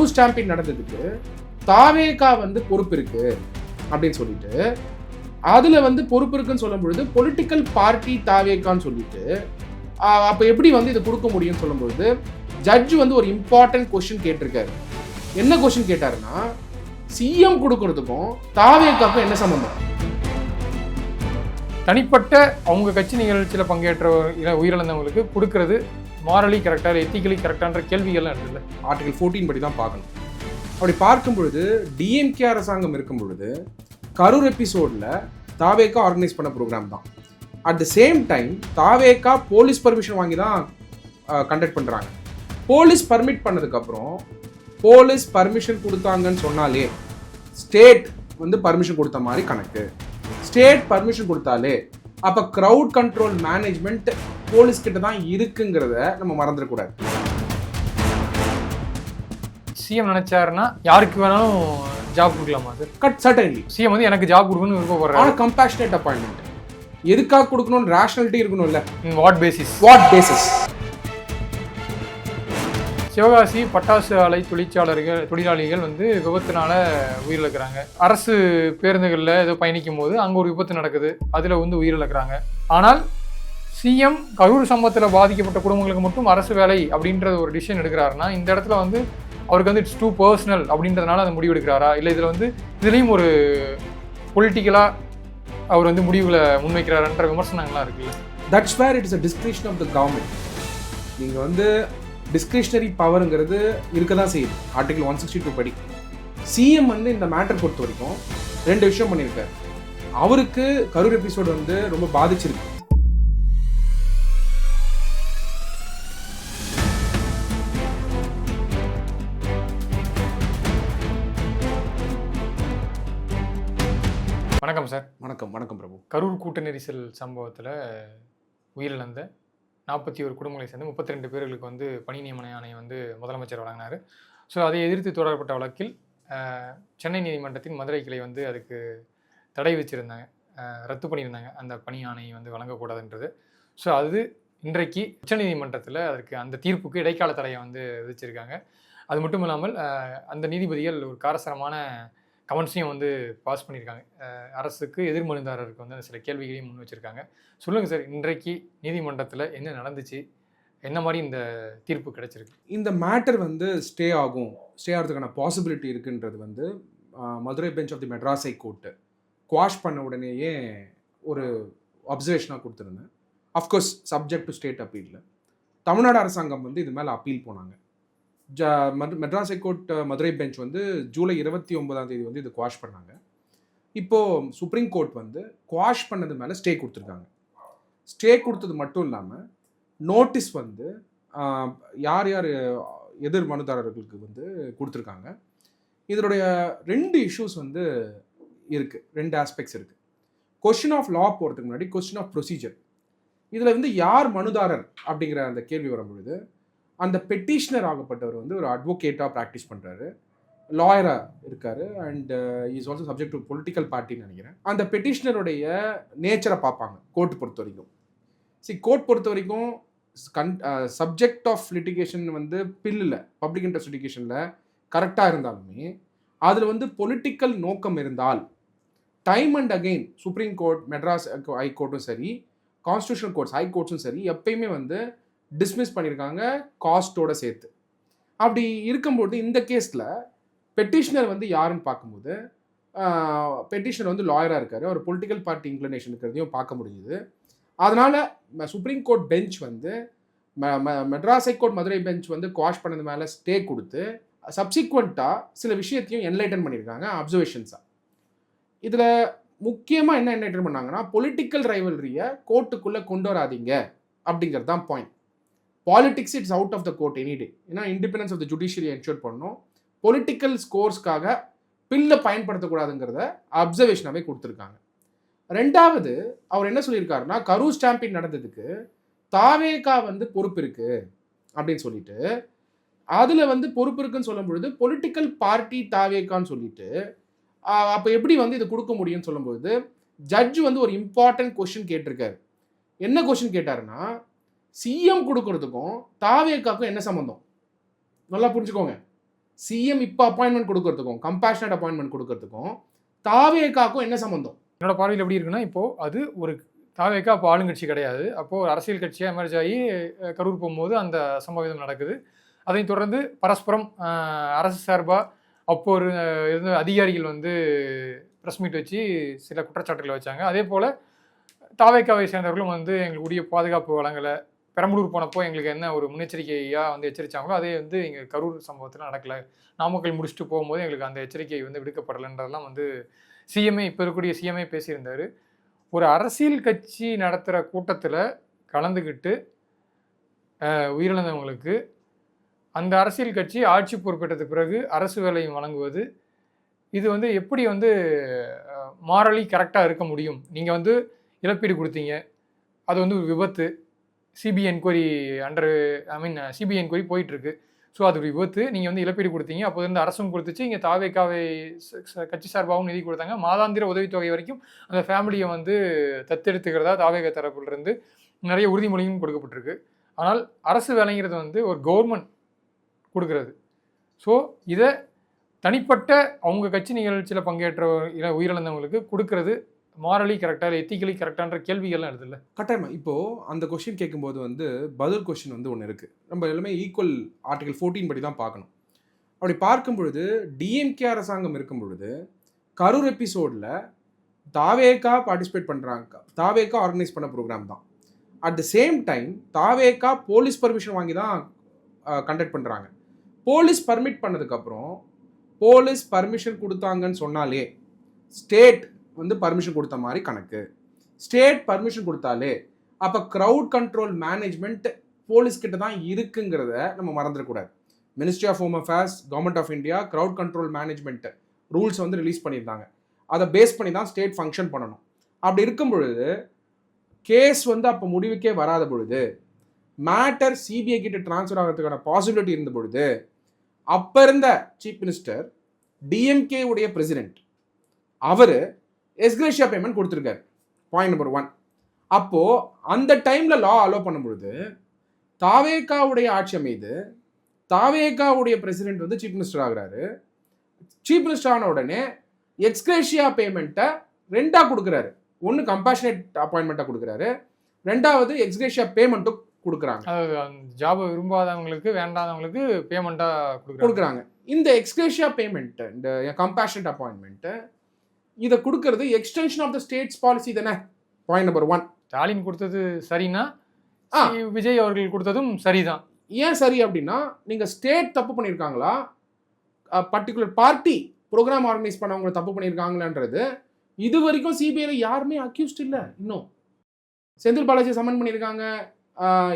Karur stamping நடந்ததுக்கு தாவேகா வந்து பொறுப்பு இருக்கு அப்படின்னு சொல்லிட்டு அதுல வந்து பொறுப்பு இருக்குன்னு சொல்லும் பொழுது பொலிட்டிக்கல் பார்ட்டி தாவேகான்னு சொல்லிட்டு அப்ப எப்படி வந்து இதை கொடுக்க முடியும்னு சொல்லும்போது ஜட்ஜ் வந்து ஒரு இம்பார்ட்டன்ட் கொஸ்டின் கேட்டிருக்காரு. என்ன கொஸ்டின் கேட்டாருன்னா, சிஎம் கொடுக்கறதுக்கும் தாவேகாக்கும் என்ன சம்பந்தம்? தனிப்பட்ட அவங்க கட்சி நிகழ்ச்சியில் பங்கேற்ற உயிரிழந்தவங்களுக்கு கொடுக்கறது மாரலி கரெக்டாக எத்திக்கலி கரெக்டான்ற கேள்விகள்லாம் இருக்குல்ல. ஆர்டிகல் 14 படி தான் பார்க்கணும். அப்படி பார்க்கும் பொழுது டிஎம்கே அரசாங்கம் இருக்கும் பொழுது கரூர் எபிசோடில் தாவேகா ஆர்கனைஸ் பண்ண ப்ரோக்ராம் தான். At the same time TVK police permission வாங்கி தான் கண்டக்ட் பண்ணுறாங்க. போலீஸ் பர்மிட் பண்ணதுக்கப்புறம் போலீஸ் பர்மிஷன் கொடுத்தாங்கன்னு சொன்னாலே ஸ்டேட் வந்து பர்மிஷன் கொடுத்த மாதிரி கணக்கு. ஸ்டேட் பர்மிஷன் கொடுத்தாலே அப்போ க்ரௌட் கண்ட்ரோல் மேனேஜ்மெண்ட் போலீஸ் கிட்ட தான் இருக்குங்கிறத நம்ம மறந்துடக்கூடாது. சிஎம் நினைச்சாருன்னா யாருக்கு வேணாலும் ஜாப் கொடுக்கலாமா சார்? சர்டன்லி சிஎம் வந்து எனக்கு ஜாப் கொடுக்கணும்னு விருப்பப்படுறாரு. ஆனால் கம்பேஷனேட் அப்பாயின்மெண்ட் எதுக்காக கொடுக்கணும்னு ரேஷனாலிட்டி இருக்கணும்ல. வாட் பேசிஸ் சிவகாசி பட்டாசு ஆலை தொழிலாளிகள் வந்து விபத்துனால உயிரிழக்கிறாங்க. அரசு பேருந்துகளில் ஏதோ பயணிக்கும் போது அங்கே ஒரு விபத்து நடக்குது, அதில் வந்து உயிரிழக்கிறாங்க. ஆனால் சிஎம் கரூர் சம்பவத்தில் பாதிக்கப்பட்ட குடும்பங்களுக்கு மட்டும் அரசு வேலை அப்படின்ற ஒரு டிசிஷன் எடுக்கிறாருன்னா இந்த இடத்துல வந்து அவருக்கு வந்து இட்ஸ் டூ பர்சனல் அப்படின்றதுனால அந்த முடிவு எடுக்கிறாரா, இல்லை இதில் வந்து இதுலேயும் ஒரு பொலிட்டிக்கலாக அவர் வந்து முடிவுகளை முன்வைக்கிறாருன்ற விமர்சனங்கள்லாம் இருக்குல்ல. That's where it is a description of the government. நீங்கள் வந்து டிஸ்கிரிஷனரி பவருங்கிறது இருக்க தான் செய்யுது. ஆர்டிகல் 162 படி சிஎம் வந்து இந்த மேட்டர் பொறுத்த வரைக்கும் 2 விஷயம் பண்ணியிருக்காரு. அவருக்கு கரூர் எபிசோடு வந்து ரொம்ப பாதிச்சிருக்கு. வணக்கம் சார். வணக்கம் பிரபு. கரூர் கூட்ட நெரிசல் சம்பவத்தில் உயிரிழந்த 41 குடும்பங்களை சேர்ந்து 32 பேர்களுக்கு வந்து பணி நியமன ஆணையை வந்து முதலமைச்சர் வழங்கினார். ஸோ அதை எதிர்த்து தொடரப்பட்ட வழக்கில் சென்னை நீதிமன்றத்தின் மதுரை கிளை வந்து அதுக்கு தடை வச்சுருந்தாங்க, ரத்து பண்ணியிருந்தாங்க அந்த பணி ஆணையை வந்து வழங்கக்கூடாதுன்றது. ஸோ அது இன்றைக்கு உச்சநீதிமன்றத்தில் அதற்கு அந்த தீர்ப்புக்கு இடைக்கால தடையை வந்து விதிச்சிருக்காங்க. அது மட்டும் இல்லாமல் அந்த நீதிபதிகள் ஒரு காரசாரமான கமெண்ட்ஸையும் வந்து பாஸ் பண்ணியிருக்காங்க. அரசுக்கு எதிர்மனுதாரருக்கு வந்து சில கேள்விகளையும் முன் வச்சுருக்காங்க. சொல்லுங்கள் சார், இன்றைக்கு நீதிமன்றத்தில் என்ன நடந்துச்சு, என்ன மாதிரி இந்த தீர்ப்பு கிடைச்சிருக்கு? இந்த மேட்டர் வந்து ஸ்டே ஆகிறதுக்கான பாசிபிலிட்டி இருக்குன்றது வந்து Madurai bench of the Madras High Court quash பண்ண உடனேயே ஒரு அப்சர்வேஷனாக கொடுத்துருந்தேன். அஃப்கோர்ஸ் சப்ஜெக்ட் டு ஸ்டேட் அப்பீலில் தமிழ்நாடு அரசாங்கம் வந்து இது மேலே அப்பீல் போனாங்க. மெட்ராஸ் ஹைகோர்ட் மதுரை பெஞ்ச் வந்து ஜூலை 29 வந்து இது குவாஷ் பண்ணாங்க. இப்போது சுப்ரீம் கோர்ட் வந்து குவாஷ் பண்ணது மேலே ஸ்டே கொடுத்துருக்காங்க. ஸ்டே கொடுத்தது மட்டும் இல்லாமல் நோட்டீஸ் வந்து யார் எதிர் மனுதாரர்களுக்கு வந்து கொடுத்துருக்காங்க. இதனுடைய 2 இஷ்யூஸ் வந்து இருக்குது, 2 ஆஸ்பெக்ட்ஸ் இருக்குது. கொஸ்டின் ஆஃப் லா போகிறதுக்கு முன்னாடி கொஸ்டின் ஆஃப் ப்ரொசீஜர். இதில் வந்து யார் மனுதாரர் அப்படிங்கிற அந்த கேள்வி வரும்பொழுது அந்த பெட்டிஷனர் ஆகப்பட்டவர் வந்து ஒரு அட்வொகேட்டாக ப்ராக்டிஸ் பண்ணுறாரு, லாயராக இருக்கார், and is also subject to political பார்ட்டின்னு நினைக்கிறேன். அந்த பெட்டிஷனருடைய நேச்சரை பார்ப்பாங்க கோர்ட் பொறுத்த வரைக்கும். கோர்ட் பொறுத்த வரைக்கும் சப்ஜெக்ட் ஆஃப் லிட்டிகேஷன் வந்து பில்லில் பப்ளிக் இன்ட்ரெஸ்ட் லிட்டிகேஷனில் கரெக்டாக இருந்தாலுமே அதில் வந்து பொலிட்டிக்கல் நோக்கம் இருந்தால் time and again supreme court, Madras high கோர்ட்டும் சரி, கான்ஸ்டியூஷனல் கோர்ட்ஸ், ஹை கோர்ட்ஸும் சரி எப்பயுமே வந்து டிஸ்மிஸ் பண்ணியிருக்காங்க காஸ்ட்டோட சேர்த்து. அப்படி இருக்கும்போது இந்த கேஸில் பெட்டிஷனர் வந்து யாருன்னு பார்க்கும்போது பெட்டிஷனர் வந்து லாயராக இருக்கார், அவர் பொலிட்டிக்கல் பார்ட்டி இன்க்ளினேஷன் இருக்கிறதையும் பார்க்க முடியுது. அதனால் சுப்ரீம் கோர்ட் பெஞ்ச் வந்து மெட்ராஸ் ஹைகோர்ட் மதுரை பெஞ்ச் வந்து குவாஷ் பண்ணது மேலே ஸ்டே கொடுத்து சப்சிக்வெண்ட்டாக சில விஷயத்தையும் என்லைட்டன் பண்ணியிருக்காங்க அப்சர்வேஷன்ஸாக. இதில் முக்கியமாக என்ன என்லைட்டன் பண்ணாங்கன்னா, பொலிட்டிக்கல் ரைவல்ரியை கோர்ட்டுக்குள்ளே கொண்டு வராதிங்க அப்படிங்கிறது தான் point. Politics it's out of the court any day. ஏன்னா independence of the judiciary ensure பண்ணணும். பொலிட்டிக்கல் ஸ்கோர்ஸ்க்காக பில்லை பயன்படுத்தக்கூடாதுங்கிறத அப்சர்வேஷனாகவே கொடுத்துருக்காங்க. 2வது அவர் என்ன சொல்லியிருக்காருன்னா, கரூர் ஸ்டாம்பிங் நடந்ததுக்கு தாவேகா வந்து பொறுப்பு இருக்குது அப்படின்னு சொல்லிட்டு அதில் வந்து பொறுப்பு இருக்குன்னு சொல்லும் பொழுது பொலிட்டிக்கல் பார்ட்டி தாவேகான்னு சொல்லிட்டு அப்போ எப்படி வந்து இதை கொடுக்க முடியும்னு சொல்லும்போது ஜட்ஜ் வந்து ஒரு இம்பார்ட்டன்ட் கொஸ்டின் கேட்டிருக்காரு. என்ன கொஸ்டின் கேட்டாருன்னா, சிஎம் கொடுக்கறதுக்கும் தாவேகாக்கும் என்ன சம்பந்தம்? நல்லா புரிஞ்சுக்கோங்க. சிஎம் இப்போ அப்பாயின்மெண்ட் கொடுக்கறதுக்கும் கம்பேஷனட் அப்பாயின்மெண்ட் கொடுக்கறதுக்கும் தாவேகாக்கும் என்ன சம்பந்தம்? என்னோட பார்வையில் எப்படி இருக்குன்னா, இப்போது அது ஒரு தாவேகா அப்போ ஆளுங்கட்சி கிடையாது. அப்போது ஒரு அரசியல் கட்சியாக எமர்ஜ் ஆகி கரூர் போகும்போது அந்த சம்பவம் நடக்குது. அதைத் தொடர்ந்து பரஸ்பரம் அரசு சார்பாக அப்போ ஒரு இருந்த அதிகாரிகள் வந்து ப்ரெஸ் மீட் வச்சு சில குற்றச்சாட்டுகளை வச்சாங்க. அதே போல் தாவேகாவை சேர்ந்தவர்களும் வந்து எங்களுக்கு உரிய பாதுகாப்பு வழங்கலை, பெரம்பலூர் போனப்போ எங்களுக்கு என்ன ஒரு முன்னெச்சரிக்கையாக வந்து எச்சரித்தாங்களோ அதே வந்து இங்கே கரூர் சம்பவத்தில் நடக்கலை. நாமக்கல் முடிச்சுட்டு போகும்போது எங்களுக்கு அந்த எச்சரிக்கை வந்து விடுக்கப்படலைன்றதெல்லாம் வந்து சிஎம்ஏ இப்போ இருக்கக்கூடிய சிஎம்ஏ பேசியிருந்தார். ஒரு அரசியல் கட்சி நடத்துகிற கூட்டத்தில் கலந்துக்கிட்டு உயிரிழந்தவங்களுக்கு அந்த அரசியல் கட்சி ஆட்சி பொறுப்பேற்றதுக்கு பிறகு அரசு வேலையும் வழங்குவது, இது வந்து எப்படி வந்து மாரலி கரெக்டாக இருக்க முடியும்? நீங்கள் வந்து இழப்பீடு கொடுத்தீங்க, அது வந்து ஒரு விபத்து, சிபிஐ என்கொயரி சிபிஐ என்கொயரி போயிட்டுருக்கு. ஸோ அது ஒரு விபத்து, நீங்கள் வந்து இழப்பீடு கொடுத்தீங்க, அப்போ வந்து அரசும் கொடுத்துச்சு, இங்கே தாவேகாவை கட்சி சார்பாகவும் நிதி கொடுத்தாங்க, மாதாந்திர உதவித்தொகை வரைக்கும் அந்த ஃபேமிலியை வந்து தத்தெடுத்துக்கிறதா தாவேகா தரப்புலேருந்து நிறைய உறுதிமொழியும் கொடுக்கப்பட்டிருக்கு. ஆனால் அரசு வேலைங்கிறது வந்து ஒரு கவர்மெண்ட் கொடுக்கறது. ஸோ இதை தனிப்பட்ட அவங்க கட்சி நிகழ்ச்சியில் பங்கேற்ற உயிரிழந்தவங்களுக்கு கொடுக்கறது மாரலி கரெக்டாக இல்லை எத்திக்கலி கரெக்டான்ற கேள்விகள்லாம் எழுதுல்ல. கட்டாயமா இப்போது அந்த கொஸ்டின் கேட்கும்போது வந்து பதில் கொஸ்டின் வந்து ஒன்று இருக்குது. நம்ம எல்லாமே ஈக்குவல் ஆர்டிகல் 14 படி தான் பார்க்கணும். அப்படி பார்க்கும் பொழுது டிஎம்கே அரசாங்கம் இருக்கும் பொழுது கரூர் எபிசோடில் தாவேகா பார்ட்டிசிபேட் பண்ணுறாங்க, தாவேகா ஆர்கனைஸ் பண்ண ப்ரோக்ராம் தான். At the same time TVK police permission வாங்கி தான் கண்டக்ட் பண்ணுறாங்க. போலீஸ் பர்மிட் பண்ணதுக்கப்புறம் போலீஸ் பர்மிஷன் கொடுத்தாங்கன்னு சொன்னாலே ஸ்டேட் வந்து பர்மிஷன் கொடுத்த மாதிரி கணக்கு. ஸ்டேட் பர்மிஷன் கொடுத்தாலே அப்போ க்ரௌட் கண்ட்ரோல் மேனேஜ்மெண்ட் போலீஸ்கிட்ட தான் இருக்குங்கிறத நம்ம மறந்துடக்கூடாது. Ministry of home affairs, government of India crowd control management rules வந்து ரிலீஸ் பண்ணியிருந்தாங்க. அதை பேஸ் பண்ணி தான் ஸ்டேட் ஃபங்க்ஷன் பண்ணணும். அப்படி இருக்கும் பொழுது கேஸ் வந்து அப்போ முடிவுக்கே வராத பொழுது, மேட்டர் சிபிஐ கிட்ட டிரான்ஸ்ஃபர் ஆகிறதுக்கான பாசிபிலிட்டி இருந்த பொழுது, அப்போ இருந்த சீஃப் மினிஸ்டர் டிஎம்கே உடைய பிரசிடென்ட் அவர் எஸ்கிரேஷியா பேமெண்ட் கொடுத்துருக்காரு. Point number 1. அப்போது அந்த டைமில் லா அலோவ் பண்ணும் பொழுது தாவேகாவுடைய ஆட்சி அமைது, தாவேகாவுடைய பிரசிடென்ட் வந்து சீஃப் மினிஸ்டர் ஆகிறாரு. சீஃப் மினிஸ்டர் ஆன உடனே எக்ஸ்கிரேஷியா பேமெண்ட்டை 2ஆக கொடுக்குறாரு. ஒன்று கம்பேஷனேட் அப்பாயின்மெண்ட்டாக கொடுக்குறாரு, 2வது எக்ஸ்கிரேஷியா பேமெண்ட்டும் கொடுக்குறாங்க. ஜாப் விரும்பாதவங்களுக்கு வேண்டாதவங்களுக்கு பேமெண்ட்டாக கொடுக்குறாங்க. இந்த எக்ஸ்கிரேஷியா பேமெண்ட், இந்த கம்பேஷனேட் அப்பாயின்மெண்ட்டு, இதை கொடுக்கறது extension of the state's policy தானே. Point number 1. ஸ்டாலின் கொடுத்தது சரினா விஜய் அவர்கள் கொடுத்ததும் சரிதான். ஏன் சரி அப்படின்னா, நீங்கள் ஸ்டேட் தப்பு பண்ணியிருக்காங்களா, பர்டிகுலர் பார்ட்டி ப்ரோக்ராம் ஆர்கனைஸ் பண்ணவங்க தப்பு பண்ணியிருக்காங்களான்றது இது வரைக்கும் சிபிஐல யாருமே அக்யூஸ்ட் இல்லை. இன்னும் செந்தில் பாலாஜி சமன் பண்ணியிருக்காங்க,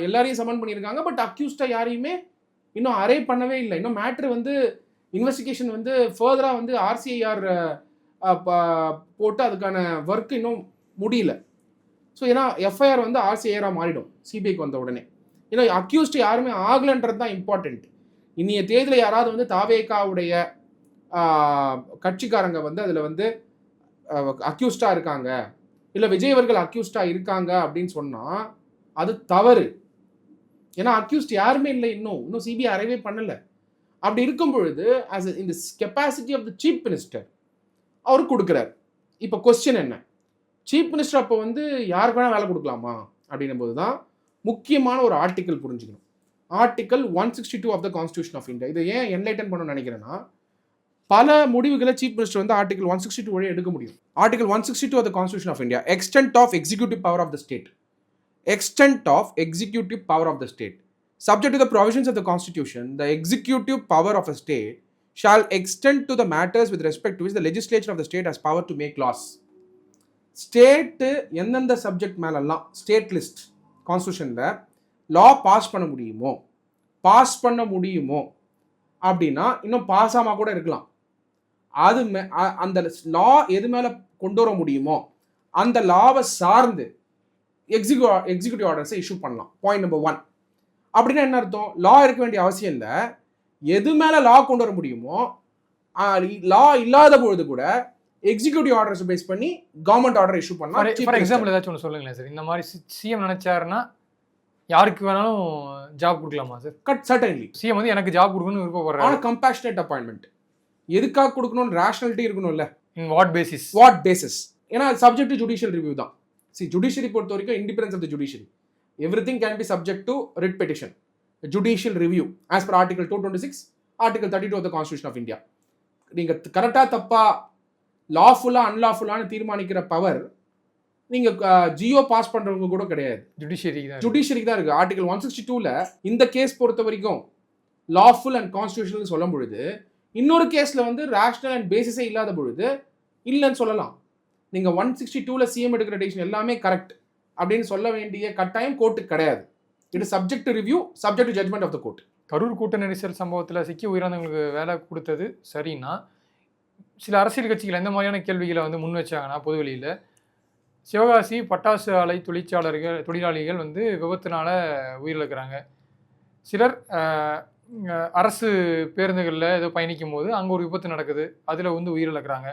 எல்லாரையும் சமன் பண்ணியிருக்காங்க, பட் அக்யூஸ்டாக யாரையுமே இன்னும் அரே பண்ணவே இல்லை. இன்னும் மேட்ரு வந்து இன்வெஸ்டிகேஷன் வந்து ஃபர்தராக வந்து ஆர்சிஐஆர் போட்டு அதுக்கான ஒர்க் இன்னும் முடியல. ஸோ ஏன்னா எஃப்ஐஆர் வந்து ஆர்சிஐஆராக மாறிடும் சிபிஐக்கு வந்த உடனே. ஏன்னா அக்யூஸ்ட் யாருமே ஆகலைன்றது தான் இம்பார்ட்டண்ட். இன்னைய தேதியில் யாராவது வந்து தாவேகாவுடைய கட்சிக்காரங்க வந்து அதில் வந்து அக்யூஸ்டாக இருக்காங்க, இல்லை விஜய் அவர்கள் அக்யூஸ்டாக இருக்காங்க அப்படின்னு சொன்னால் அது தவறு. ஏன்னா அக்யூஸ்ட் யாருமே இல்லை, இன்னும் சிபிஐ அரைவே பண்ணலை. அப்படி இருக்கும் பொழுது ஆஸ் இந்த capacity of the chief minister அவர் கொடுக்குறார். இப்போ கொஸ்டின் என்ன, சீஃப் மினிஸ்டர் அப்போ வந்து யாருக்கு வேணால் வேலை கொடுக்கலாமா அப்படின்னும் போது தான் முக்கியமான ஒரு ஆர்டிக்கல் புரிஞ்சுக்கணும். Article 162 of the constitution of India. இதை ஏன் என்லைட்டன் பண்ணணும்னு நினைக்கிறேன்னா, பல முடிவுகளை சீஃப் மினிஸ்டர் வந்து ஆர்டிகல் 162 வழியாக எடுக்க முடியும். Article 162 of the constitution of India, extent of executive power of the state. Extent of executive power of the state. Subject to the provisions of the Constitution, the executive power of a state shall extend to the matters with respect to which the legislature of the state has power to make laws. State எந்தெந்த subject மேலெல்லாம் state list கான்ஸ்டியூஷனில் லா pass பண்ண முடியுமோ அப்படின்னா இன்னும் pass ஆகாம கூட இருக்கலாம். அது அந்த லா எது மேலே கொண்டு வர முடியுமோ அந்த லாவை சார்ந்து எக்ஸிக்யூட்டிவ் ஆர்டர்ஸை இஷ்யூ பண்ணலாம். Point number 1. அப்படின்னா என்ன அர்த்தம், லா இருக்க வேண்டிய அவசியம் இல்லை, எது மேலே லா கொண்டு வர முடியுமோ லா இல்லாத பொழுது கூட எக்ஸிக்யூட்டிவ் ஆர்டர்ஸ் பேஸ் பண்ணி கவர்மெண்ட் ஆர்டர் இஷ்யூ பண்ணலாம். ஃபார் எக்ஸாம்பிள் ஏதாச்சும் ஒன்று சொல்லுங்களேன் சார். இந்த மாதிரி சிஎம் நினைச்சாருன்னா யாருக்கு வேணாலும் ஜாப் கொடுக்கலாமா சார்? சர்டன்லி. சிஎம் வந்து எனக்கு ஜாப் கொடுக்கணும்னு விருப்பப்படுறாரு. ஆனா கம்பேஷனேட் அப்பாயின்மெண்ட். எதுக்காக கொடுக்கணும்னு ரேஷனாலிட்டி இருக்கணும்ல. In what basis? What basis? ஏன்னா சப்ஜெக்ட் டு ஜுடிஷியல் ரிவ்யூ தான். ஜுடிஷியரி பொறுத்த வரைக்கும் independence of the judiciary. Everything can be subject to writ petition. Judicial review as per article 226, article 32 of the constitution of India. நீங்க கரெக்டா தப்பா, லாஃபுல்லா அன்லாஃபுல்லான்னு தீர்மானிக்கிற power நீங்க Jio pass பண்றவங்க கூட கிடையாது. ஜுடிஷியரிக்கு தான் இருக்கு. ஆர்டிகல் 162ல இந்த கேஸ் பொறுத்த வரைக்கும் லாஃபுல் அண்ட் கான்ஸ்டியூஷனல் சொல்லும் பொழுது, இன்னொரு கேஸ்ல வந்து ரேஷனல் அண்ட் பேசிஸே இல்லாத பொழுது இல்லைன்னு சொல்லலாம். நீங்க 162ல சிஎம் எடுக்கிற டெசிஷன் எல்லாமே கரெக்ட் அப்படின்னு சொல்ல வேண்டிய கட்டாயம் கோர்ட்டுக்கு கிடையாது. It is subject to review, subject to judgment of the court. Karur கூட்ட நெரிசல் சம்பவத்தில் சிக்கி உயிரிழந்தவங்களுக்கு வேலை கொடுத்தது சரின்னா, சில அரசியல் கட்சிகள் எந்த மாதிரியான கேள்விகளை வந்து முன் வச்சாங்கன்னா, பொதுவெளியில் சிவகாசி பட்டாசு ஆலை தொழிலாளிகள் வந்து விபத்துனால உயிரிழக்கிறாங்க. சிலர் அரசு பேருந்துகளில் ஏதோ பயணிக்கும் போது அங்கே ஒரு விபத்து நடக்குது, அதில் வந்து உயிரிழக்கிறாங்க.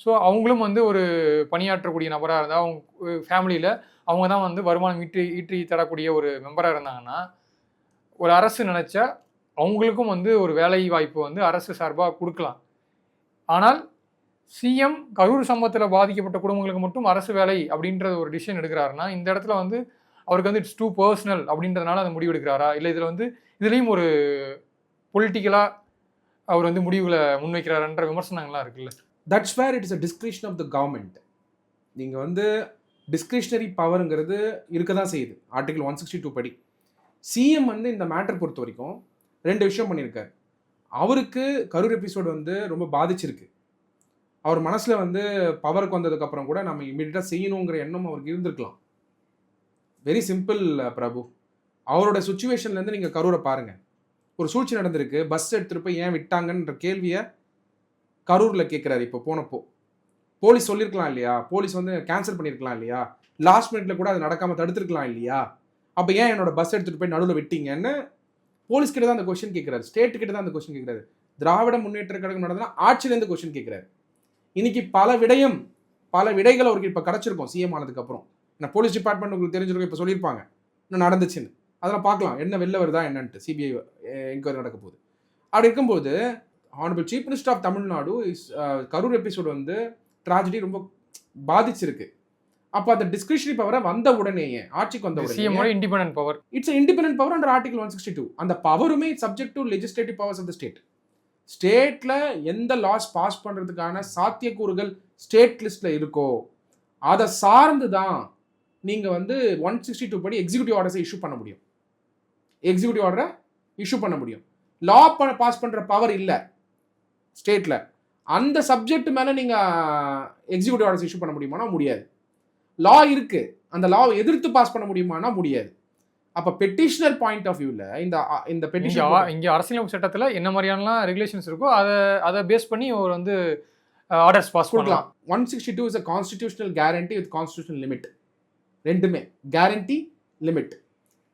ஸோ அவங்களும் வந்து ஒரு பணியாற்றக்கூடிய நபராக இருந்தால், அவங்க ஃபேமிலியில் அவங்க தான் வந்து வருமானம் ஈட்டி தரக்கூடிய ஒரு மெம்பராக இருந்தாங்கன்னா, ஒரு அரசு நினச்சா அவங்களுக்கும் வந்து ஒரு வேலை வாய்ப்பு வந்து அரசு சார்பாக கொடுக்கலாம். ஆனால் சிஎம் கரூர் சம்பவத்தில் பாதிக்கப்பட்ட குடும்பங்களுக்கு மட்டும் அரசு வேலை அப்படின்ற ஒரு டிசிஷன் எடுக்கிறாருன்னா, இந்த இடத்துல வந்து அவருக்கு வந்து இட்ஸ் டூ பர்சனல் அப்படின்றதுனால அந்த முடிவு எடுக்கிறாரா, இல்லை இதில் வந்து இதுலேயும் ஒரு பொலிட்டிக்கலாக அவர் வந்து முடிவுகளை முன்வைக்கிறாருன்ற விமர்சனங்கள்லாம் இருக்குல்ல. That's where it is a discretion of the government. நீங்கள் வந்து டிஸ்கிரிஷனரி பவருங்கிறது இருக்க தான் செய்யுது ஆர்டிகல் 162 படி. சிஎம் வந்து இந்த மேட்டர் பொறுத்த வரைக்கும் 2 விஷயம் பண்ணியிருக்காரு. அவருக்கு கரூர் எபிசோடு வந்து ரொம்ப பாதிச்சிருக்கு. அவர் மனசில் வந்து பவருக்கு வந்ததுக்கப்புறம் கூட நம்ம இமீடியட்டாக செய்யணுங்கிற எண்ணம் அவருக்கு இருந்திருக்கலாம். வெரி சிம்பிள் பிரபு. அவரோட சுச்சுவேஷன்லேருந்து நீங்கள் கரூரை பாருங்கள். ஒரு சூழ்ச்சி நடந்திருக்கு, பஸ் எடுத்துகிட்டு போய் ஏன் விட்டாங்கன்ற கேள்வியை கரூரில் கேட்குறாரு. இப்போ போனப்போ போலீஸ் சொல்லியிருக்கலாம் இல்லையா, போலீஸ் வந்து கேன்சல் பண்ணியிருக்கலாம் இல்லையா, லாஸ்ட் மினிட்ல கூட அது நடக்காமல் தடுத்துருக்கலாம் இல்லையா, அப்போ ஏன் என்னோட பஸ் எடுத்துகிட்டு போய் நடுவில் விட்டீங்கன்னு போலீஸ் கிட்ட தான் அந்த கொஸ்டின் கேட்குறாரு, ஸ்டேட் கிட்ட தான் அந்த கொஸ்டின் கேட்குறாரு. திராவிட முன்னேற்ற கழகம் நடந்ததுன்னா ஆட்சியிலேருந்து கொஸ்டின் கேட்குறாரு. இன்னைக்கு பல விடைகள் அவருக்கு இப்போ கிடச்சிருக்கும் சிஎம் ஆனதுக்கப்புறம். நான் போலீஸ் டிபார்ட்மெண்ட் உங்களுக்கு தெரிஞ்சிருக்கும், இப்போ சொல்லியிருப்பாங்க இன்னும் நடந்துச்சுன்னு. அதெல்லாம் பார்க்கலாம் என்ன வெளில வருதா என்னன்ட்டு. சிபிஐ என்கொயரி நடக்க போகுது. அப்படி இருக்கும்போது honourable chief minister of Tamil Nadu Karur episode வந்து ட்ராஜடி ரொம்ப பாதிச்சிருக்கு. அப்போ அந்த டிஸ்கிரிஷனரி பவரை வந்த உடனேயே ஆட்சிக்கு வந்த உடனே independent power, it's independent power under article 162. அந்த பவருமே subject to legislative powers of the state. ஸ்டேட்ல எந்த லாஸ் பாஸ் பண்றதுக்கான சாத்தியக்கூறுகள் ஸ்டேட் லிஸ்ட்ல இருக்கோ அதை சார்ந்து தான் நீங்க வந்து 162 படி எக்ஸிக்யூட்டிவ் ஆர்டர்ஸை இஷ்யூ பண்ண முடியும். எக்ஸிக்யூட்டிவ் ஆர்டரை இஷ்யூ பண்ண முடியும். லா பாஸ் பண்ற பவர் இல்லை ஸ்டேட்ல. அந்த சப்ஜெக்ட் மேல நீங்க எக்ஸிக்யூட்டிவ் ஆர்டர்ஸ் இஷ்யூ பண்ண முடியுமானா முடியாது. லா இருக்கு, அந்த லாவை எதிர்த்து பாஸ் பண்ண முடியுமானா முடியாது. அப்ப பெட்டிஷனர் பாயிண்ட் ஆஃப் வியூல இந்த பெட்டிஷன் இங்க அரசியலமைப்பு சட்டத்துல என்ன மாதிரியான ரெகுலேஷன்ஸ் இருக்கோ அதை பேஸ் பண்ணி ஒரு வந்து ஆர்டர்ஸ் பாஸ் பண்ணலாம். 162 is a constitutional guarantee with constitutional limit. ரெண்டுமே கேரண்டி லிமிட்.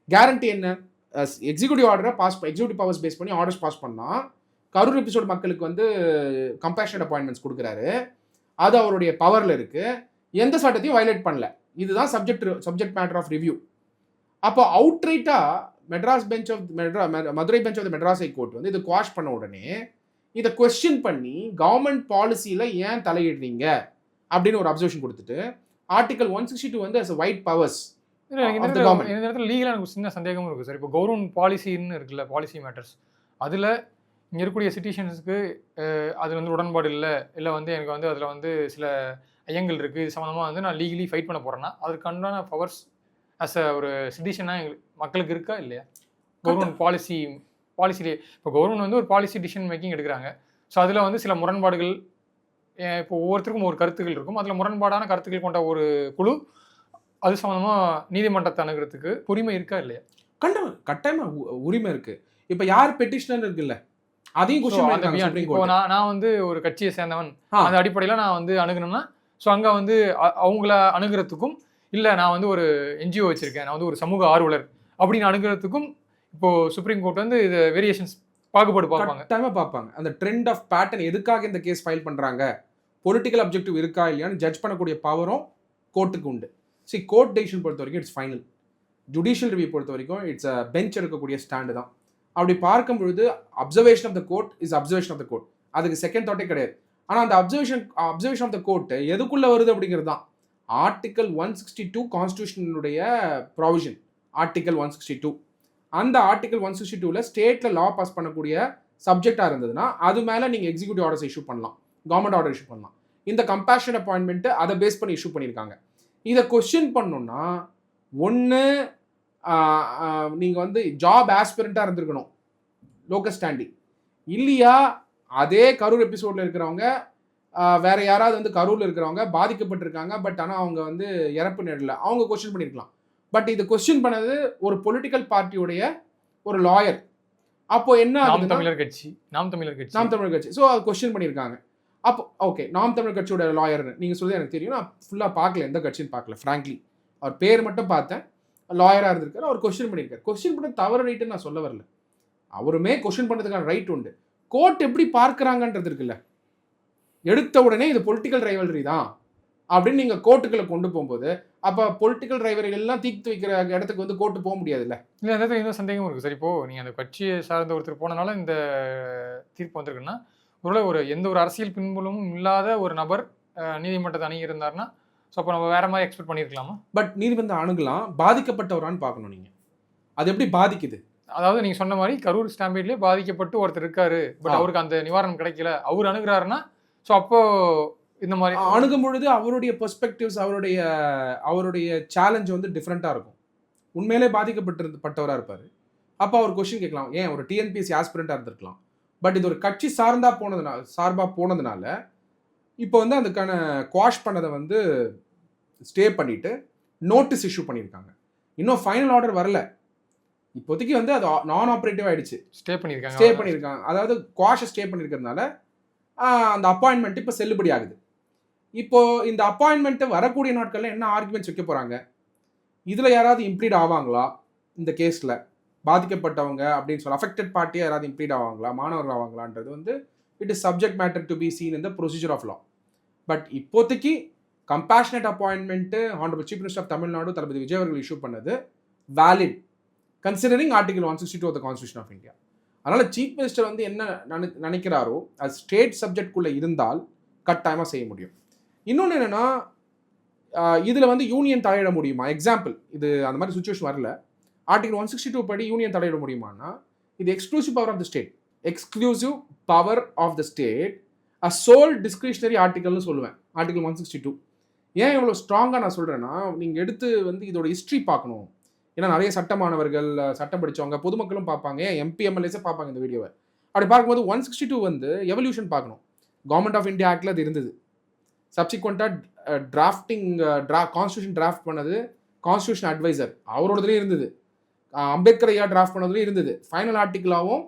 கேரண்டி என்ன? எக்ஸிக்யூட்டிவ் ஆர்டரை எக்ஸிக்யூட்டிவ் பவர்ஸ் பேஸ் பண்ணி ஆர்டர்ஸ் பாஸ் பண்ணா கரூர் எபிசோடு மக்களுக்கு வந்து கம்பேஷனட் அப்பாயின்மெண்ட்ஸ் கொடுக்குறாரு. அது அவருடைய பவர்ல இருக்கு. எந்த சட்டத்தையும் வயலேட் பண்ணல. இதுதான் சப்ஜெக்ட் மேட்டர் ஆஃப் ரிவ்யூ. அப்போ அவுட்ரைட்டா Madurai bench of the Madras high court வந்து இது குவாஷ் பண்ண உடனே இதை கொஸ்டின் பண்ணி கவர்மெண்ட் பாலிசியில் ஏன் தலையிடுறீங்க அப்படின்னு ஒரு அப்சர்வேஷன் கொடுத்துட்டு ஆர்டிகல் 162 வந்து as a wide powers. இந்த இடத்துல லீகலாக எனக்கு சின்ன சந்தேகமும் இருக்குது சார். இப்போ கவர்மெண்ட் பாலிசின்னு இருக்குல்ல, பாலிசி மேட்டர்ஸ், அதில் இங்கே இருக்கக்கூடிய சிட்டிசன்ஸுக்கு அது வந்து உடன்பாடு இல்லை வந்து எனக்கு வந்து அதில் வந்து சில ஐயங்கள் இருக்குது, இது சம்மந்தமாக வந்து நான் லீகலி ஃபைட் பண்ண போகிறேன்னா அதுக்கான பவர்ஸ் அஸ் அ ஒரு சிட்டிசனாக எங்களுக்கு மக்களுக்கு இருக்கா இல்லையா? கவர்மெண்ட் பாலிசிலே இப்போ கவர்மெண்ட் வந்து ஒரு பாலிசி டிசிஷன் மேக்கிங் எடுக்கிறாங்க. ஸோ அதில் வந்து சில முரண்பாடுகள், இப்போ ஒவ்வொருத்தருக்கும் ஒரு கருத்துக்கள் இருக்கும், அதில் முரண்பாடான கருத்துக்கள் கொண்ட ஒரு குழு அது சம்மந்தமாக நீதிமன்றத்தை அணுகிறதுக்கு உரிமை இருக்கா இல்லையா? கட்டாயமாக உரிமை இருக்குது. இப்போ யார் பெட்டிஷனர் இருக்குல்ல அதையும் இப்போ நான் வந்து ஒரு கட்சியை சேர்ந்தவன், அந்த அடிப்படையில் நான் வந்து அணுகணும்னா ஸோ அங்கே வந்து அவங்கள அணுகிறதுக்கும், இல்லை நான் வந்து ஒரு என்ஜிஓ வச்சுருக்கேன், நான் வந்து ஒரு சமூக ஆர்வலர் அப்படின்னு அணுகிறதுக்கும் இப்போ சுப்ரீம் கோர்ட் வந்து இது வேரியேஷன்ஸ் பாகுபாடு பார்ப்பாங்க. அந்த ட்ரெண்ட் ஆஃப் பேட்டர்ன் எதுக்காக இந்த கேஸ் ஃபைல் பண்ணுறாங்க, பொலிட்டிக்கல் அப்ஜெக்டிவ் இருக்கா இல்லையான்னு ஜட்ஜ் பண்ணக்கூடிய பவரும் கோர்ட்டுக்கு உண்டு. கோர்ட் டெசிஷன் பொறுத்த வரைக்கும் இட்ஸ் ஃபைனல். ஜுடிஷியல் ரிவ்யூ பொறுத்த வரைக்கும் இட்ஸ் அ பெஞ்ச் எடுக்கக்கூடிய ஸ்டாண்டு தான். அப்படி பார்க்கும் பொழுது observation of the court is observation of the court. அதுக்கு செகண்ட் தாட்டே கிடையாது. ஆனால் அந்த அப்சர்வேஷன் ஆஃப் த கோர்ட் எதுக்குள்ள வருது அப்படிங்கிறது தான். Article 162 கான்ஸ்டியூஷனுடைய provision. ஆர்டிகல் 162 அந்த ஆர்டிகல் 162ல ஸ்டேட்ல லா பாஸ் பண்ணக்கூடிய சப்ஜெக்டா இருந்ததுன்னா அது மேல நீங்க எக்ஸிக்யூட்டிவ் ஆர்டர்ஸ் இஷ்யூ பண்ணலாம், கவர்மெண்ட் ஆர்டர் இஷ்யூ பண்ணலாம். இந்த கம்பேஷன் அப்பாயின்மெண்ட் அதை பேஸ் பண்ணி இஷ்யூ பண்ணியிருக்காங்க. இதை கொஸ்டின் பண்ணணும்னா ஒன்று நீங்கள் வந்து ஜாப் ஆஸ்பிரண்ட்டாக இருந்திருக்கணும் லோக்கல் ஸ்டாண்டிங், இல்லையா அதே கரூர் எபிசோடில் இருக்கிறவங்க வேற யாராவது வந்து கரூரில் இருக்கிறவங்க பாதிக்கப்பட்டிருக்காங்க, பட் ஆனால் அவங்க வந்து இறப்பு நேரில் அவங்க கொஸ்டின் பண்ணியிருக்கலாம். பட் இது கொஸ்டின் பண்ணது ஒரு பொலிட்டிக்கல் பார்ட்டியுடைய ஒரு லாயர். அப்போ என்ன நாம் தமிழர் கட்சி. ஸோ அது கொஸ்டின் பண்ணியிருக்காங்க. அப்போ ஓகே, நாம் தமிழர் கட்சியோட லாயர்னு நீங்கள் சொல்லி எனக்கு தெரியும். நான் ஃபுல்லாக பார்க்கல, எந்த கட்சின்னு பார்க்கல ஃப்ராங்க்லி. அவர் பேர் மட்டும் பார்த்தேன், லாயராக இருந்திருக்காரு. அவர் கொஸ்டின் பண்ணியிருக்காரு. கொஸ்டின் பண்ண தவறு ரைட்டுன்னு நான் சொல்ல வரல, அவருமே கொஸ்டின் பண்ணுறதுக்கான ரைட் உண்டு. கோர்ட் எப்படி பார்க்குறாங்கன்றது இருக்குல்ல, எடுத்த உடனே இது பொலிட்டிக்கல் ரைவல்ரி தான் அப்படின்னு நீங்கள் கோர்ட்டுக்குள்ளே கொண்டு போகும்போது அப்போ பொலிட்டிக்கல் ரைவல்ரி எல்லாம் தீர்த்து வைக்கிற இடத்துக்கு வந்து கோர்ட்டு போக முடியாதுல்ல. இல்லை, அந்த இன்னும் சந்தேகம் இருக்குது சார். இப்போது நீங்கள் அந்த கட்சியை சார்ந்த ஒருத்தர் போனனால இந்த தீர்ப்பு வந்திருக்குன்னா, ஒரு எந்த ஒரு அரசியல் பின்புலமும் இல்லாத ஒரு நபர் நீதிமன்றத்தை அணுகியிருந்தாருன்னா, ஸோ அப்போ நம்ம வேற மாதிரி எக்ஸ்பெக்ட் பண்ணியிருக்கலாமா? பட் நீதிமன்றம் அணுகலாம், பாதிக்கப்பட்டவரான்னு பார்க்கணும் நீங்கள். அது எப்படி பாதிக்குது? அதாவது நீங்கள் சொன்ன மாதிரி கரூர் ஸ்டாம்பீட்லேயே பாதிக்கப்பட்டு ஒருத்தர் இருக்காரு, பட் அவருக்கு அந்த நிவாரணம் கிடைக்கல, அவர் அணுகிறாருன்னா, ஸோ அப்போ இந்த மாதிரி அணுகும் பொழுது அவருடைய பெர்ஸ்பெக்டிவ்ஸ், அவருடைய சேலஞ்ச் வந்து டிஃப்ரெண்ட்டாக இருக்கும். உண்மையிலே பாதிக்கப்பட்டவராக இருப்பார். அப்போ அவர் கொஸ்டின் கேட்கலாம், ஏன் ஒரு டிஎன்பிஎஸ்சி ஆஸ்பிரண்ட்டாக இருந்திருக்கலாம். பட் இது ஒரு கட்சி சார்பாக போனதுனால இப்போ வந்து அதுக்கான குவாஷ் பண்ணதை வந்து ஸ்டே பண்ணிட்டு நோட்டீஸ் இஷ்யூ பண்ணியிருக்காங்க. இன்னும் ஃபைனல் ஆர்டர் வரல, இப்போதைக்கு வந்து அது நான் ஆப்ரேட்டிவ் ஆயிடுச்சு. ஸ்டே பண்ணியிருக்காங்க. அதாவது குவாஷை ஸ்டே பண்ணியிருக்கிறதுனால அந்த அப்பாயின்மெண்ட் இப்போ செல்லுபடி ஆகுது. இப்போ இந்த அப்பாயின்மெண்ட் வரக்கூடிய நாட்கள்ல என்ன ஆர்குமெண்ட்ஸ் வைக்க போறாங்க, இதுல யாராவது இம்ப்ளீட் ஆவாங்களா, இந்த கேஸ்ல பாதிக்கப்பட்டவங்க அப்படின்னு சொல்ல அஃபெக்டட் பார்ட்டியா யாராவது இம்ப்ளீட் ஆவாங்களா, மாணவர்கள் ஆவாங்களான்றது வந்து it is subject matter to be seen in the procedure of law. But இப்போதைக்கு compassionate appointment honourable chief minister of Tamil Nadu Thalapathy Vijay அவர்கள் இஷ்யூ பண்ணது valid considering article 162 of the constitution of India. அதனால சீஃப் மினிஸ்டர் வந்து என்ன நினைக்கிறாரோ அது ஸ்டேட் சப்ஜெக்ட்குள்ள இருந்தால் கட்டாயமாக செய்ய முடியும். இன்னொன்று என்னன்னா, இதில் வந்து யூனியன் தலையிட முடியுமா? எக்ஸாம்பிள், இது அந்த மாதிரி சுச்சுவேஷன் வரல. ஆர்டிகல் 162 படி யூனியன் தலையிட முடியுமானா, இது exclusive power of the state. Exclusive power of the state a sole discretionary ஆர்டிகல்னு சொல்லுவேன் ஆர்டிகல் 162. ஏன் இவ்வளோ ஸ்ட்ராங்காக நான் சொல்கிறேன்னா, நீங்கள் எடுத்து வந்து இதோட ஹிஸ்ட்ரி பார்க்கணும். ஏன்னா நிறைய சட்டமானவர்கள், சட்டம் படித்தவங்க, பொதுமக்களும் பார்ப்பாங்க, எம்பி எம்எல்ஏஸே பார்ப்பாங்க இந்த வீடியோவை. அப்படி பார்க்கும்போது 162 வந்து எவல்யூஷன் பார்க்கணும். கவர்மெண்ட் ஆஃப் இந்தியா ஆக்டில் அது இருந்தது. சப்சிக்வெண்ட்டாக கான்ஸ்டியூஷன் டிராஃப்ட் பண்ணது கான்ஸ்டியூஷன் அட்வைசர் அவரோடதுலேயும் இருந்தது. அம்பேத்கர் ஐயா டிராஃப்ட் பண்ணதுலேயும் இருந்தது. ஃபைனல் ஆர்டிகிளாகவும்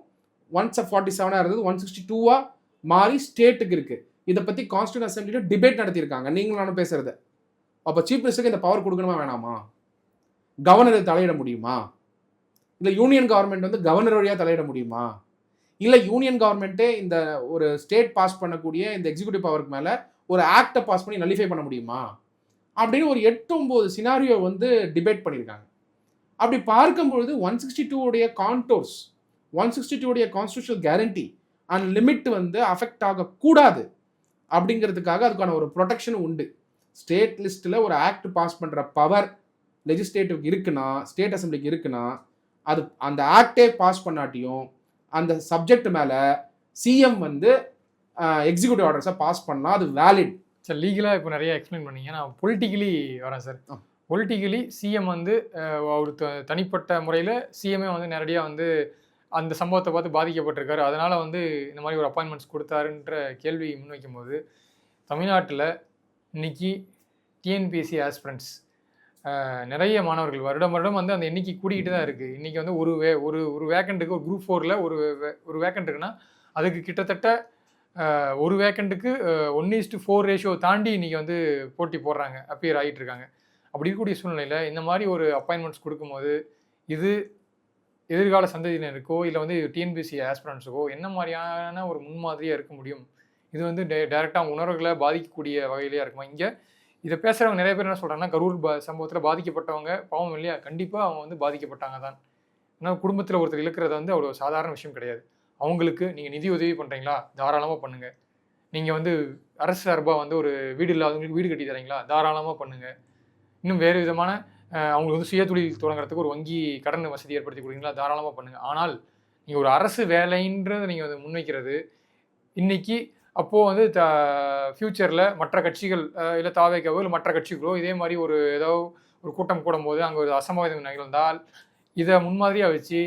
147 இருந்தது, 162 மாறி ஸ்டேட்டுக்கு இருக்குது. இதை பற்றி கான்ஸ்டியூஷன் அசம்பிளியில் டிபேட் நடத்தியிருக்காங்க, நீங்களும் நானும் பேசுறது. அப்போ சீஃப் மினிஸ்டருக்கு இந்த பவர் கொடுக்கணுமா வேணாமா? கவர்னரை தலையிட முடியுமா? இல்லை யூனியன் கவர்மெண்ட் வந்து கவர்னர் வழியாக தலையிட முடியுமா? இல்லை யூனியன் கவர்மெண்ட்டே இந்த ஒரு ஸ்டேட் பாஸ் பண்ணக்கூடிய இந்த எக்ஸிக்யூட்டிவ் பவருக்கு மேலே ஒரு ஆக்டை பாஸ் பண்ணி நலிஃபை பண்ண முடியுமா அப்படின்னு ஒரு 8-9 சினாரியோ வந்து டிபேட் பண்ணியிருக்காங்க. அப்படி பார்க்கும்பொழுது 162 contours, 162 constitutional guarantee and limit வந்து அஃபெக்ட் ஆகக்கூடாது அப்படிங்கிறதுக்காக அதுக்கான ஒரு ப்ரொடெக்ஷனும் உண்டு. ஸ்டேட் லிஸ்ட்டில் ஒரு ஆக்ட் பாஸ் பண்ணுற பவர் லெஜிஸ்லேட்டிவ்க்கு இருக்குன்னா, ஸ்டேட் அசம்பிளிக்கு இருக்குன்னா, அது அந்த ஆக்டே பாஸ் பண்ணாட்டியும் அந்த சப்ஜெக்ட் மேலே சிஎம் வந்து எக்ஸிக்யூட்டிவ் ஆர்டர்ஸை பாஸ் பண்ணலாம், அது வேலிட். சார் லீகலாக இப்போ நிறைய எக்ஸ்பிளைன் பண்ணீங்க. நான் பொலிட்டிக்கலி வரேன் சார். பொலிட்டிக்கலி சிஎம் வந்து ஒரு தனிப்பட்ட முறையில் சிஎம்ஏ வந்து நேரடியாக வந்து அந்த சம்பவத்தை பார்த்து பாதிக்கப்பட்டிருக்காரு, அதனால் வந்து இந்த மாதிரி ஒரு அப்பாயின்மெண்ட்ஸ் கொடுத்தாருன்ற கேள்வி முன்வைக்கும் போது, தமிழ்நாட்டில் இன்னைக்கு டிஎன்பிஎஸ்சி ஆஸ்பிரண்ட்ஸ் நிறைய மாணவர்கள் வருடம் வந்து அந்த எண்ணிக்கை கூடிக்கிட்டு தான் இருக்குது. இன்றைக்கி வந்து ஒரு வேக்கண்ட்டுக்கு ஒரு குரூப் 4ல் ஒரு வேக்கண்ட் இருக்குன்னா அதுக்கு கிட்டத்தட்ட ஒரு வேக்கண்ட்டுக்கு 1:4 ரேஷியோ தாண்டி இன்றைக்கி வந்து போட்டி போடுறாங்க, அப்பியர் ஆகிட்டு இருக்காங்க. அப்படி இருக்கக்கூடிய சூழ்நிலையில் இந்த மாதிரி ஒரு அப்பாயின்மெண்ட்ஸ் கொடுக்கும்போது இது எதிர்கால சந்ததியினருக்கோ இல்லை வந்து டிஎன்பிஎஸ்சி ஆஸ்பிரண்ட்ஸுக்கோ என்ன மாதிரியான ஒரு முன்மாதிரியாக இருக்க முடியும்? இது வந்து டைரெக்டாக உணர்வுகளை பாதிக்கக்கூடிய வகையிலேயே இருக்குமா? இங்கே இதை பேசுகிறவங்க நிறைய பேர் என்ன சொல்கிறாங்கன்னா, கரூர் சம்பவத்தில் பாதிக்கப்பட்டவங்க பாவம் இல்லையா, கண்டிப்பாக அவங்க வந்து பாதிக்கப்பட்டாங்க தான். ஏன்னா குடும்பத்தில் ஒருத்தர் இழக்கிறது வந்து அவ்வளோ சாதாரண விஷயம் கிடையாது. அவங்களுக்கு நீங்கள் நிதி உதவி பண்ணுறீங்களா, தாராளமாக பண்ணுங்கள். நீங்கள் வந்து அரசு சார்பாக வந்து ஒரு வீடு இல்லாதவங்களுக்கு வீடு கட்டி தரீங்களா, தாராளமாக பண்ணுங்கள். இன்னும் வேறு விதமான அவங்களுக்கு வந்து சுயதொழில் தொடங்குறதுக்கு ஒரு வங்கி கடன் வசதி ஏற்படுத்தி கொடுக்குறீங்களா, தாராளமாக பண்ணுங்கள். ஆனால் நீங்கள் ஒரு அரசு வேலைன்றதை நீங்கள் வந்து முன்வைக்கிறது இன்னைக்கு அப்போது வந்து ஃப்யூச்சரில் மற்ற கட்சிகள் இல்லை தாவேக்காவோ இல்லை மற்ற கட்சிகளோ இதே மாதிரி ஒரு ஏதோ ஒரு கூட்டம் கூடும்போது அங்கே ஒரு அசம்பாவிதம் நிகழ்ந்தால் இதை முன்மாதிரியாக வச்சு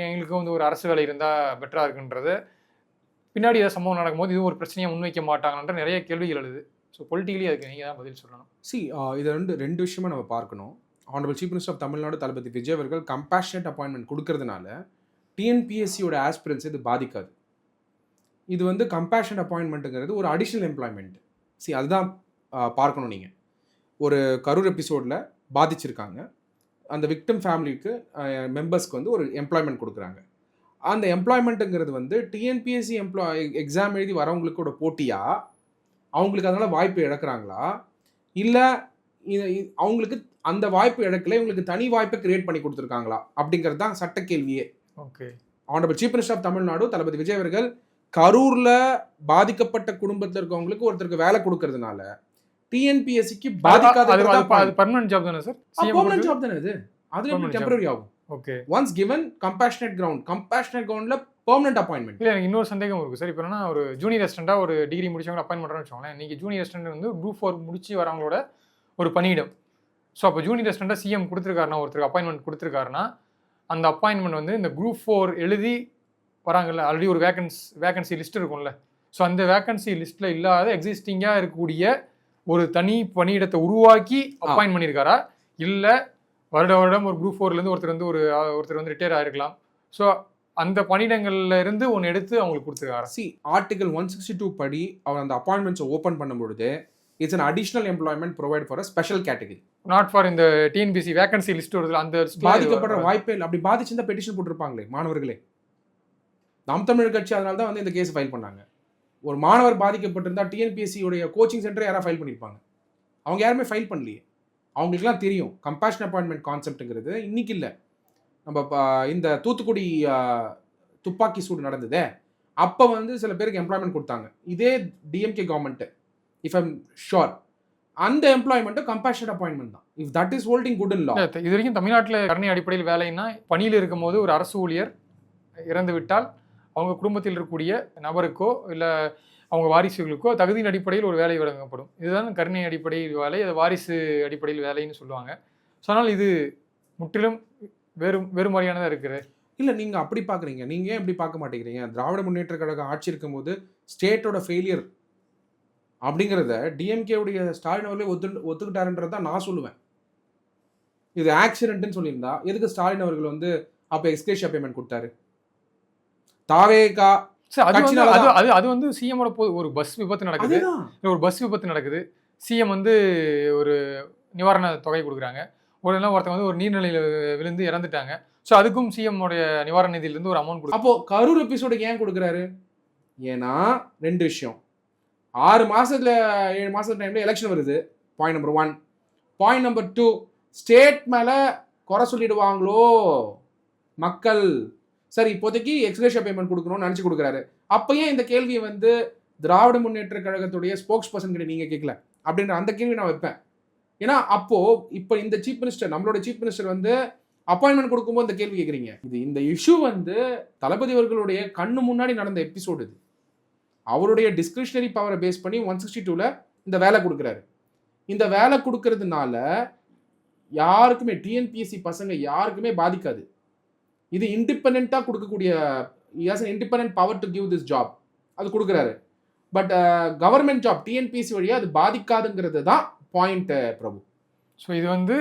எங்களுக்கு வந்து ஒரு அரசு வேலை இருந்தால் பெட்டராக இருக்குன்றது பின்னாடி ஏதாவது சம்பவம் நடக்கும்போது இதுவும் ஒரு பிரச்சனையாக முன்வைக்க மாட்டாங்கன்ற நிறைய கேள்விகள் எழுது. ஸோ பொலிட்டிக்கலி அதுக்கு நீங்கள் தான் பதில் சொல்லணும். இதை ரெண்டு விஷயமா நம்ம பார்க்கணும். Honourable chief minister of Tamil Nadu Thalapathy Vijay அவர்கள் கம்பேஷனேட் அப்பாயின்மெண்ட் கொடுக்கறதுனால டிஎன்பிஎஸ்சியோட ஆஸ்பிரன்ஸ் இது பாதிக்காது. இது வந்து கம்பேஷனேட் அப்பாயின்மெண்ட்டுங்கிறது ஒரு அடிஷ்னல் எம்ப்ளாய்மெண்ட். அதுதான் பார்க்கணும். நீங்கள் ஒரு கரூர் எபிசோடில் பாதிச்சிருக்காங்க, அந்த விக்டிம் ஃபேமிலிக்கு மெம்பர்ஸ்க்கு வந்து ஒரு எம்ப்ளாய்மெண்ட் கொடுக்குறாங்க. அந்த எம்ப்ளாய்மெண்ட்டுங்கிறது வந்து டிஎன்பிஎஸ்சி எக்ஸாம் எழுதி வரவங்களுக்கோட போட்டியா, அவங்களுக்கு அதனால் வாய்ப்பு இழக்கிறாங்களா, இல்லை அவங்களுக்கு அந்த வாய்ப்பு இழக்கல, இவங்களுக்கு தனி வாய்ப்பை கிரியேட் பண்ணி கொடுத்துருக்காங்களா அப்படிங்கிறது தான் சட்ட கேள்வியே. Okay. Honourable chief minister of Tamil Nadu Thalapathy Vijay அவர்கள் கரூரில் பாதிக்கப்பட்ட குடும்பத்தில் இருக்கவங்களுக்கு ஒருத்தருக்கு வேலை கொடுக்கறதுனால டிஎன்பிஎஸ்சிக்கு பாதிக்காத பர்மனன்ட் ஜாப் தானே சார்? பர்மனன்ட் ஜாப் தானே அது. அது எப்படி டெம்பரரி ஆகும்? ஓகே. ஒன்ஸ் கிவன் கம்பேஷனேட் கிரவுண்ட்ல பெர்மனன்ட் அப்பாயின்மெண்ட். இல்லை, எனக்கு இன்னொரு சந்தேகம் இருக்குது சார். இப்போ என்னன்னா ஒரு ஜூனியர் அசிஸ்டண்டாக ஒரு டிகிரி முடிச்சவங்க அப்பாயின் பண்ணுறோன்னு வச்சுக்கோங்களேன். இன்றைக்கி ஜூனியர் அசிஸ்டன்ட் வந்து குரூப் 4 முடிச்சு வரவங்களோட ஒரு பணியிடம். ஸோ அப்போ ஜூனியர் அசிஸ்டண்டாக சிஎம் கொடுத்துருக்காருன்னா, ஒருத்தருக்கு அப்பாயின்மெண்ட் கொடுத்துருக்காருன்னா, அந்த அப்பாயின்மெண்ட் வந்து இந்த குரூப் 4 எழுதி வராங்கல்ல, ஆல்ரெடி ஒரு வேகன்சி லிஸ்ட் இருக்கும்ல. ஸோ அந்த வேகன்சி லிஸ்ட்டில் இல்லாத எக்ஸிஸ்டிங்காக இருக்கக்கூடிய ஒரு தனி பணியிடத்தை உருவாக்கி அப்பாயின் பண்ணியிருக்காரா, இல்லை வருடம் ஒரு குரூப் 4லேருந்து ஒருத்தர் வந்து ரிட்டையர் ஆகிருக்கலாம். ஸோ அந்த பணியிடங்கள்ல இருந்து ஒன்று எடுத்து அவங்களுக்கு கொடுத்துருக்காரா? ஆர்டிகல் 162 படி அவர் அந்த அப்பாயின்மெண்ட்ஸை ஓப்பன் பண்ணும்பொழுது it's an additional employment provide for a special category, not for இந்த டிஎன்பிசி வேகன்சி லிஸ்ட் வருது அந்த பாதிக்கப்படுற வாய்ப்பே இல்லை. அப்படி பாதிச்சிருந்தா பெட்டிஷன் போட்டிருப்பாங்களே மாணவர்களே. நாம் தமிழர் கட்சி அதனால தான் வந்து இந்த கேஸ் ஃபைல் பண்ணாங்க. ஒரு மாணவர் பாதிக்கப்பட்டிருந்தா டிஎன்பிஎஸ்சியோடைய கோச்சிங் சென்டர் யாராவது ஃபைல் பண்ணியிருப்பாங்க. அவங்க யாருமே ஃபைல் பண்ணலையே. அவங்களுக்குலாம் தெரியும் கம்பேஷன் அப்பாயின்மெண்ட் கான்செப்ட்டுங்கிறது இன்னைக்கு இல்லை. நம்ம இந்த தூத்துக்குடி துப்பாக்கி சூடு நடந்ததே, அப்போ வந்து சில பேருக்கு எம்ப்ளாய்மெண்ட் கொடுத்தாங்க. இதே DMK government, if I'm sure, அந்த எம்ப்ளாய்மெண்ட்டு கம்பேஷன் அப்பாயின்மெண்ட் தான். If that is holding good in law. இது வரைக்கும் தமிழ்நாட்டில் கருணை அடிப்படையில் வேலைன்னா, பணியில் இருக்கும் போது ஒரு அரசு ஊழியர் இறந்து விட்டால் அவங்க குடும்பத்தில் இருக்கக்கூடிய நபருக்கோ இல்லை அவங்க வாரிசுகளுக்கோ தகுதியின் அடிப்படையில் ஒரு வேலை வழங்கப்படும். இதுதான் கருணை அடிப்படையில் வேலை, அது வாரிசு அடிப்படையில் வேலைன்னு சொல்லுவாங்க. ஸோ அதனால் இது முற்றிலும் வேறு மாதிரியானதாக இருக்குது. இல்லை, நீங்கள் அப்படி பார்க்குறீங்க. நீங்கள் ஏன் இப்படி பார்க்க மாட்டேங்கிறீங்க? திராவிட முன்னேற்ற கழகம் ஆட்சி இருக்கும்போது ஸ்டேட்டோட ஃபெயிலியர் அப்படிங்கிறத டிஎம்கேவுடைய ஸ்டாலின் அவர்களே ஒத்துக்கிட்டாருன்றது தான் நான் சொல்லுவேன். இது ஆக்சிடென்ட்னு சொல்லியிருந்தா எதுக்கு ஸ்டாலின் அவர்கள் வந்து அப்போ எக்ஸ்கிரேஷியா பேமெண்ட் கொடுத்தாரு? தாவேகா அது வந்து சிஎமோட ஒரு பஸ் விபத்து நடக்குது, சிஎம் வந்து ஒரு நிவாரண தொகை கொடுக்குறாங்க. ஒருத்தவங்க வந்து ஒரு நீர்நிலையில் விழுந்து இறந்துட்டாங்க. ஸோ அதுக்கும் சிஎம் உடைய நிவாரண நிதியிலிருந்து ஒரு அமௌண்ட் கொடுக்கும். அப்போ கரூர் எபிசோடுக்கு ஏன் கொடுக்குறாரு? ஏன்னா 2 விஷயம். 6 மாசத்துல 7 மாசத்து டைம்ல எலெக்ஷன் வருது. Point number 1. Point number 2, state மேல குறை சொல்லிடுவாங்களோ மக்கள். சரி, இப்போதைக்கு எக்ஸ்கிரேஷியா பேமெண்ட் கொடுக்கணும்னு நினச்சி கொடுக்குறாரு. அப்போ ஏன் இந்த கேள்வியை வந்து திராவிட முன்னேற்ற கழகத்துடைய ஸ்போக்ஸ் பர்சன் கிட்ட நீங்கள் கேட்கல அப்படின்ற அந்த கேள்வி நான் வைப்பேன். ஏன்னா இப்போ இந்த சீஃப் மினிஸ்டர், நம்மளோட சீஃப் மினிஸ்டர் வந்து அப்பாயின்மெண்ட் கொடுக்கும்போது இந்த கேள்வி கேட்குறீங்க. இந்த இஷ்யூ வந்து தளபதி அவர்களுடைய கண்ணு முன்னாடி நடந்த எபிசோடு. இது அவருடைய டிஸ்கிரிஷனரி பவரை பேஸ் பண்ணி 162ல இந்த வேலை கொடுக்குறாரு. இந்த வேலை கொடுக்கறதுனால யாருக்குமே, டிஎன்பிஎஸ்சி பசங்க யாருக்குமே பாதிக்காது. இது இண்டிபெண்ட்டாக கொடுக்கக்கூடிய, independent power to give this job, அது கொடுக்குறாரு. பட் கவர்மெண்ட் ஜாப் டிஎன்பிஎஸ்சி வழியாக அது பாதிக்காதுங்கிறது தான் பாயிண்ட் பிரபு. ஸோ இது வந்து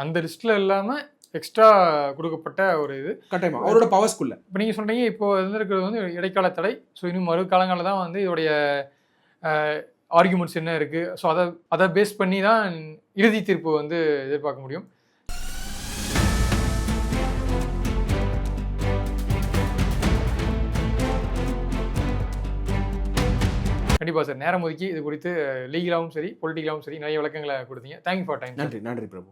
அந்த லிஸ்ட்டில் இல்லாமல் எக்ஸ்ட்ரா கொடுக்கப்பட்ட ஒரு இது கட்டாயமாக அவரோட பவர்ஸ்குள்ள. இப்போ நீங்கள் சொல்கிறீங்க, இப்போ இருக்கிறது வந்து இடைக்கால தடை. ஸோ இன்னும் மறுகாலங்களில் தான் வந்து இதோடைய ஆர்குமெண்ட்ஸ் என்ன இருக்குது, ஸோ அதை பேஸ் பண்ணி தான் இறுதி தீர்ப்பு வந்து எதிர்பார்க்க முடியும். கண்டிப்பாக சார் நேரம் ஒதுக்கி இது குறித்து லீகலாகவும் சரி பொலிட்டிக்கலாகவும் சரி நிறைய விளக்கங்களை கொடுத்தீங்க. Thank you for time. நன்றி நன்றி பிரபு.